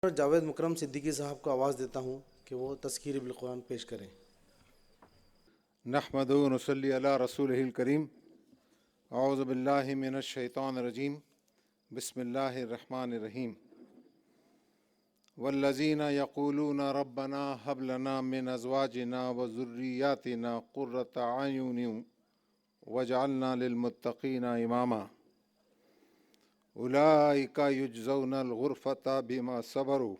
اور جاوید مکرم صدیقی صاحب کو آواز دیتا ہوں کہ وہ تذکیر بالقرآن پیش کریں۔ نحمد و نصلی علی رسول الکریم۔ اعوذ باللہ من الشیطان الرجیم، بسم اللہ الرحمن الرحیم۔ والذین یقولون ربنا هب لنا من ازواجنا وذریاتنا قرۃ اعین واجعلنا للمتقین اماما اولئک یجزون الغرفۃ بما صبروا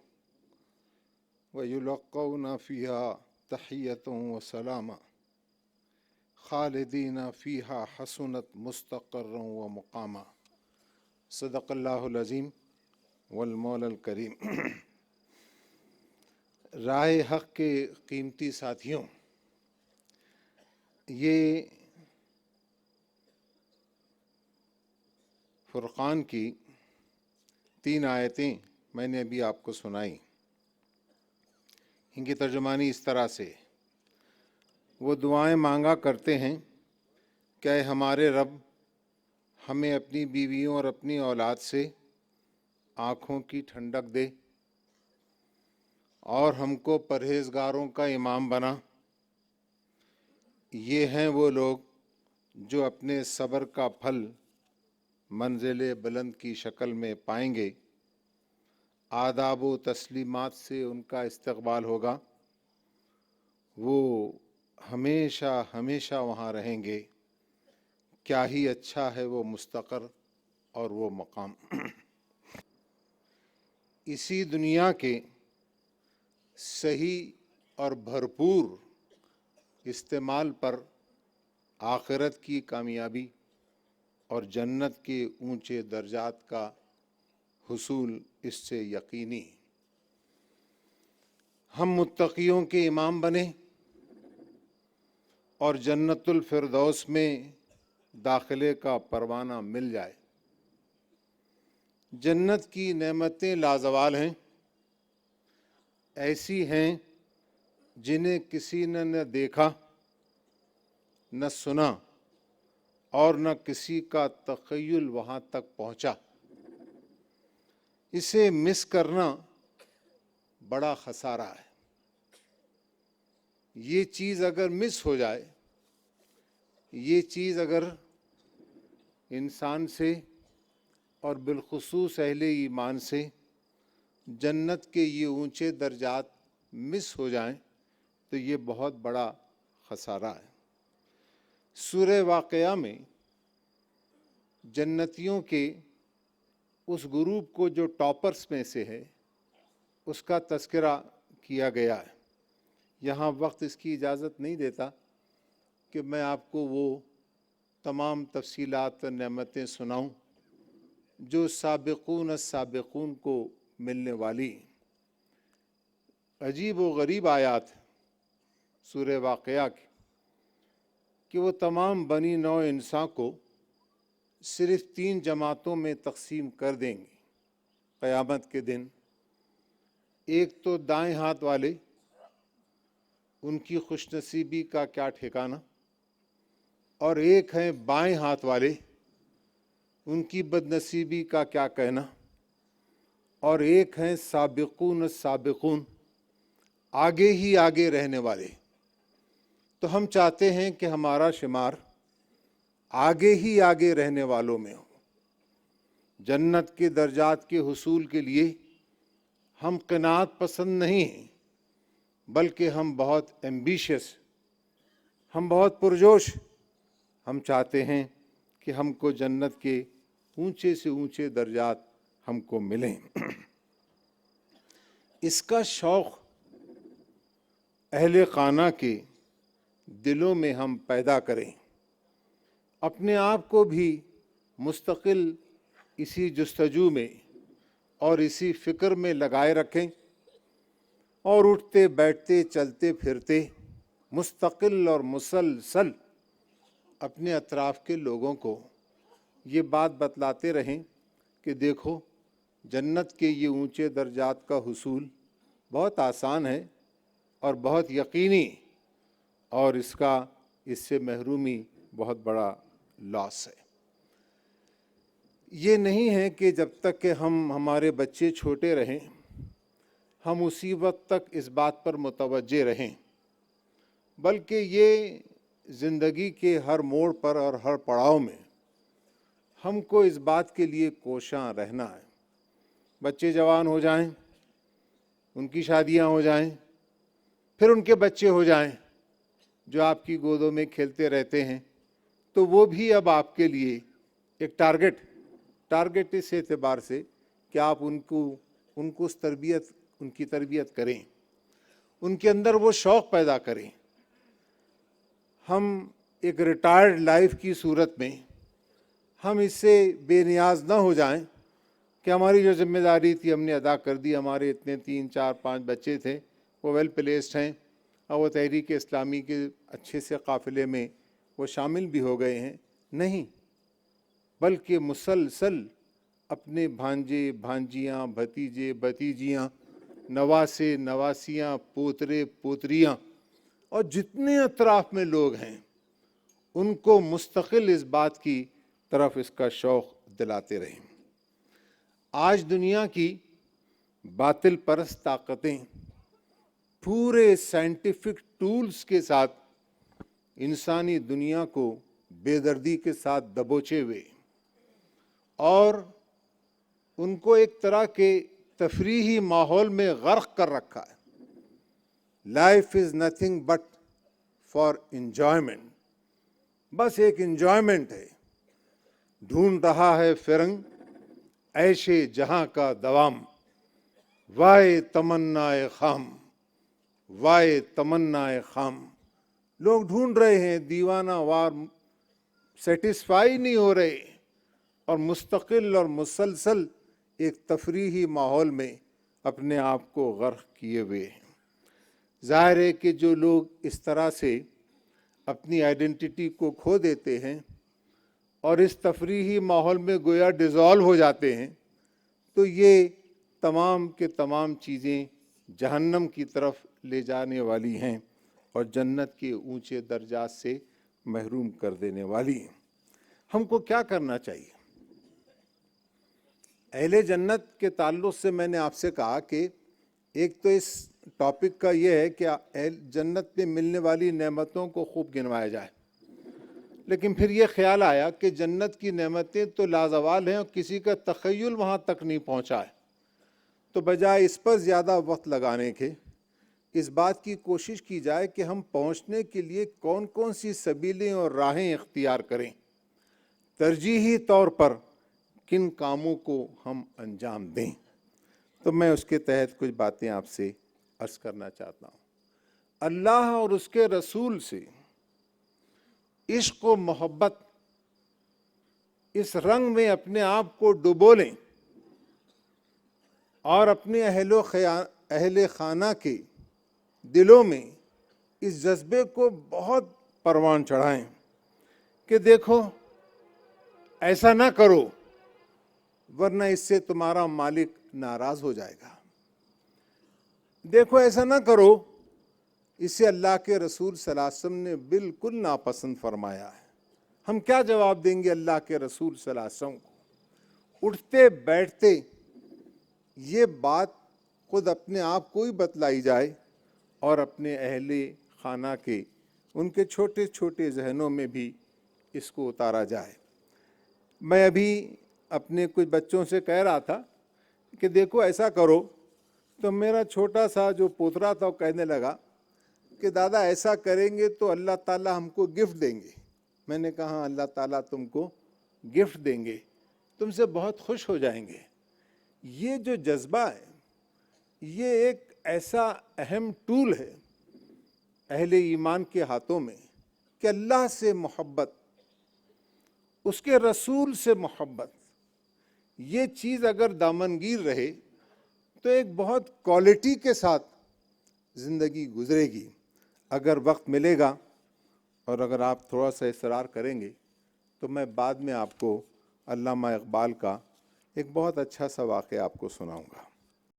ویلقون فیہا تحیۃ وسلاما خالدین فیہا حسنت مستقرا و مقاما۔ صدق اللہ العظیم والمولا الکریم۔ راہ حق کے قیمتی ساتھیوں، یہ فرقان کی 3 آیتیں میں نے ابھی آپ کو سنائیں۔ ان کی ترجمانی اس طرح سے: وہ دعائیں مانگا کرتے ہیں کہ اے ہمارے رب، ہمیں اپنی بیویوں اور اپنی اولاد سے آنکھوں کی ٹھنڈک دے اور ہم کو پرہیزگاروں کا امام بنا۔ یہ ہیں وہ لوگ جو اپنے صبر کا پھل منزل بلند کی شکل میں پائیں گے۔ آداب و تسلیمات سے ان کا استقبال ہوگا، وہ ہمیشہ ہمیشہ وہاں رہیں گے۔ کیا ہی اچھا ہے وہ مستقر اور وہ مقام۔ اسی دنیا کے صحیح اور بھرپور استعمال پر آخرت کی کامیابی اور جنت کے اونچے درجات کا حصول اس سے یقینی۔ ہم متقیوں کے امام بنیں اور جنت الفردوس میں داخلے کا پروانہ مل جائے۔ جنت کی نعمتیں لازوال ہیں، ایسی ہیں جنہیں کسی نے نہ دیکھا، نہ سنا اور نہ کسی کا تخیل وہاں تک پہنچا۔ اسے مس کرنا بڑا خسارہ ہے۔ یہ چیز اگر مس ہو جائے، یہ چیز اگر انسان سے اور بالخصوص اہل ایمان سے جنت کے یہ اونچے درجات مس ہو جائیں تو یہ بہت بڑا خسارہ ہے۔ سورہ واقعہ میں جنتیوں کے اس گروپ کو جو ٹاپرز میں سے ہے، اس کا تذکرہ کیا گیا ہے۔ یہاں وقت اس کی اجازت نہیں دیتا کہ میں آپ کو وہ تمام تفصیلات اور نعمتیں سناؤں جو سابقون السابقون کو ملنے والی ہیں۔ عجیب و غریب آیات سورہ واقعہ کی کہ وہ تمام بنی نوع انسان کو صرف 3 جماعتوں میں تقسیم کر دیں گے قیامت کے دن۔ ایک تو دائیں ہاتھ والے، ان کی خوش نصیبی کا کیا ٹھکانہ، اور ایک ہیں بائیں ہاتھ والے، ان کی بد نصیبی کا کیا کہنا، اور ایک ہیں سابقون السابقون، آگے ہی آگے رہنے والے۔ تو ہم چاہتے ہیں کہ ہمارا شمار آگے ہی آگے رہنے والوں میں ہو۔ جنت کے درجات کے حصول کے لیے ہم قناعت پسند نہیں ہیں، بلکہ ہم بہت ایمبیشس، ہم بہت پرجوش۔ ہم چاہتے ہیں کہ ہم کو جنت کے اونچے سے اونچے درجات ہم کو ملیں۔ اس کا شوق اہل خانہ کے دلوں میں ہم پیدا کریں، اپنے آپ کو بھی مستقل اسی جستجو میں اور اسی فکر میں لگائے رکھیں، اور اٹھتے بیٹھتے چلتے پھرتے مستقل اور مسلسل اپنے اطراف کے لوگوں کو یہ بات بتلاتے رہیں کہ دیکھو، جنت کے یہ اونچے درجات کا حصول بہت آسان ہے اور بہت یقینی، اور اس سے محرومی بہت بڑا لاس ہے۔ یہ نہیں ہے کہ جب تک کہ ہمارے بچے چھوٹے رہیں ہم اسی وقت تک اس بات پر متوجہ رہیں، بلکہ یہ زندگی کے ہر موڑ پر اور ہر پڑاؤ میں ہم کو اس بات کے لیے کوشاں رہنا ہے۔ بچے جوان ہو جائیں، ان کی شادیاں ہو جائیں، پھر ان کے بچے ہو جائیں جو آپ کی گودوں میں کھیلتے رہتے ہیں، تو وہ بھی اب آپ کے لیے ایک ٹارگٹ اس اعتبار سے کہ آپ ان کی تربیت کریں، ان کے اندر وہ شوق پیدا کریں۔ ہم ایک ریٹائرڈ لائف کی صورت میں ہم اس سے بے نیاز نہ ہو جائیں کہ ہماری جو ذمہ داری تھی ہم نے ادا کر دی، ہمارے اتنے 3 4 5 بچے تھے، وہ ویل پلیسڈ ہیں اور وہ تحریک اسلامی کے اچھے سے قافلے میں وہ شامل بھی ہو گئے ہیں۔ نہیں، بلکہ مسلسل اپنے بھانجے بھانجیاں، بھتیجے بھتیجیاں، نواسے نواسیاں، پوترے پوتریاں اور جتنے اطراف میں لوگ ہیں ان کو مستقل اس بات کی طرف اس کا شوق دلاتے رہیں۔ آج دنیا کی باطل پرست طاقتیں پورے سائنٹیفک ٹولز کے ساتھ انسانی دنیا کو بے دردی کے ساتھ دبوچے ہوئے اور ان کو ایک طرح کے تفریحی ماحول میں غرق کر رکھا ہے۔ Life is nothing but for enjoyment, بس ایک انجوائمنٹ ہے۔ ڈھونڈ رہا ہے فرنگ عیش جہاں کا دوام، وائے تمنائے خام، وائے تمنائے خام۔ لوگ ڈھونڈ رہے ہیں، دیوانہ وار سیٹسفائی نہیں ہو رہے اور مستقل اور مسلسل ایک تفریحی ماحول میں اپنے آپ کو غرق کیے ہوئے ہیں۔ ظاہر ہے کہ جو لوگ اس طرح سے اپنی آئیڈینٹی کو کھو دیتے ہیں اور اس تفریحی ماحول میں گویا ڈیزالو ہو جاتے ہیں، تو یہ تمام کے تمام چیزیں جہنم کی طرف لے جانے والی ہیں اور جنت کے اونچے درجات سے محروم کر دینے والی ہیں۔ ہم کو کیا کرنا چاہیے؟ اہل جنت کے تعلق سے میں نے آپ سے کہا کہ ایک تو اس ٹاپک کا یہ ہے کہ اہل جنت میں ملنے والی نعمتوں کو خوب گنوایا جائے، لیکن پھر یہ خیال آیا کہ جنت کی نعمتیں تو لازوال ہیں اور کسی کا تخیل وہاں تک نہیں پہنچا ہے، تو بجائے اس پر زیادہ وقت لگانے کے اس بات کی کوشش کی جائے کہ ہم پہنچنے کے لیے کون کون سی سبیلیں اور راہیں اختیار کریں، ترجیحی طور پر کن کاموں کو ہم انجام دیں۔ تو میں اس کے تحت کچھ باتیں آپ سے عرض کرنا چاہتا ہوں۔ اللہ اور اس کے رسول سے عشق و محبت اس رنگ میں اپنے آپ کو ڈبو لیں اور اپنے اہل خانہ کے دلوں میں اس جذبے کو بہت پروان چڑھائیں کہ دیکھو ایسا نہ کرو ورنہ اس سے تمہارا مالک ناراض ہو جائے گا، دیکھو ایسا نہ کرو اس سے اللہ کے رسول صلی اللہ علیہ وسلم نے بالکل ناپسند فرمایا ہے۔ ہم کیا جواب دیں گے اللہ کے رسول صلی اللہ علیہ وسلم کو؟ اٹھتے بیٹھتے یہ بات خود اپنے آپ کو ہی بتلائی جائے اور اپنے اہل خانہ کے ان کے چھوٹے چھوٹے ذہنوں میں بھی اس کو اتارا جائے۔ میں ابھی اپنے کچھ بچوں سے کہہ رہا تھا کہ دیکھو ایسا کرو، تو میرا چھوٹا سا جو پوترا تھا وہ کہنے لگا کہ دادا ایسا کریں گے تو اللہ تعالیٰ ہم کو گفٹ دیں گے۔ میں نے کہا اللہ تعالیٰ تم کو گفٹ دیں گے، تم سے بہت خوش ہو جائیں گے۔ یہ جو جذبہ ہے یہ ایک ایسا اہم ٹول ہے اہل ایمان کے ہاتھوں میں کہ اللہ سے محبت، اس کے رسول سے محبت، یہ چیز اگر دامنگیر رہے تو ایک بہت کوالٹی کے ساتھ زندگی گزرے گی۔ اگر وقت ملے گا اور اگر آپ تھوڑا سا اصرار کریں گے تو میں بعد میں آپ کو علامہ اقبال کا ایک بہت اچھا سا واقعہ آپ کو سناؤں گا۔